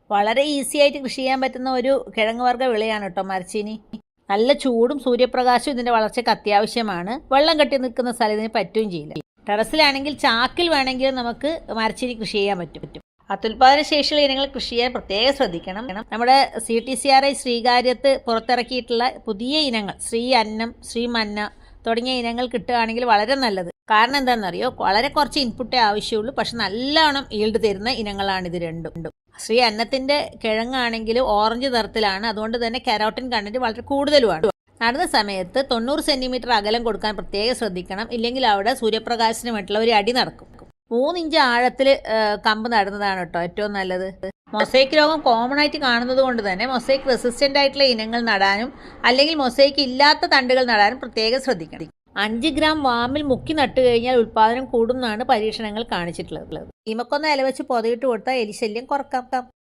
വളരെ ഈസി ആയിട്ട് കൃഷി ചെയ്യാൻ പറ്റുന്ന ഒരു കിഴങ്ങ് വർഗ്ഗ വിളയാണ് കേട്ടോ മരച്ചീനി. നല്ല ചൂടും സൂര്യപ്രകാശവും ഇതിൻ്റെ വളർച്ചയ്ക്ക് അത്യാവശ്യമാണ്. വെള്ളം കെട്ടി നിൽക്കുന്ന സ്ഥലം ഇതിന് പറ്റുകയും ചെയ്യില്ല. ടെറസിലാണെങ്കിൽ ചാക്കിൽ വേണമെങ്കിൽ നമുക്ക് മരച്ചീനി കൃഷി ചെയ്യാൻ പറ്റും. അത്യുൽപാദന ശേഷിയുള്ള ഇനങ്ങൾ കൃഷി ചെയ്യാൻ പ്രത്യേകം ശ്രദ്ധിക്കണം. നമ്മുടെ CTCRI ശ്രീകാര്യത്ത് പുറത്തിറക്കിയിട്ടുള്ള പുതിയ ഇനങ്ങൾ ശ്രീ അന്നം, ശ്രീ മന്ന തുടങ്ങിയ ഇനങ്ങൾ കിട്ടുകയാണെങ്കിൽ വളരെ നല്ലത്. കാരണം എന്താണെന്നറിയോ, വളരെ കുറച്ച് ഇൻപുട്ടേ ആവശ്യമുള്ളൂ, പക്ഷെ നല്ലവണ്ണം ഈൽഡ് തരുന്ന ഇനങ്ങളാണ് ഇത് രണ്ടും. ശ്രീ അന്നത്തിൻ്റെ കിഴങ്ങാണെങ്കിൽ ഓറഞ്ച് നിറത്തിലാണ്, അതുകൊണ്ട് തന്നെ കരോട്ടിൻ കണ്ടന്റ് വളരെ കൂടുതലുമാണ്. നടുന്ന സമയത്ത് 90 സെന്റിമീറ്റർ അകലം കൊടുക്കാൻ പ്രത്യേകം ശ്രദ്ധിക്കണം, ഇല്ലെങ്കിൽ അവിടെ സൂര്യപ്രകാശനമായിട്ടുള്ള ഒരു അടി നടക്കും. 3 ഇഞ്ച് ആഴത്തിൽ കമ്പ് നടുന്നതാണ് കേട്ടോ ഏറ്റവും നല്ലത്. മൊസൈക്ക് രോഗം കോമൺ ആയിട്ട് കാണുന്നത് കൊണ്ട് തന്നെ മൊസൈക്ക് റെസിസ്റ്റന്റ് ആയിട്ടുള്ള ഇനങ്ങൾ നടാനും അല്ലെങ്കിൽ മൊസൈക്ക് ഇല്ലാത്ത തണ്ടുകൾ നടാനും പ്രത്യേകം ശ്രദ്ധിക്കണം. 5 ഗ്രാം വാമിൽ മുക്കി നട്ടു കഴിഞ്ഞാൽ ഉൽപ്പാദനം കൂടുമെന്നാണ് പരീക്ഷണങ്ങൾ കാണിച്ചിട്ടുള്ളത്. ഈമക്കൊന്ന ഇല വെച്ച് പൊതയിട്ട് കൊടുത്താൽ എലിശല്യം കുറക്കാം.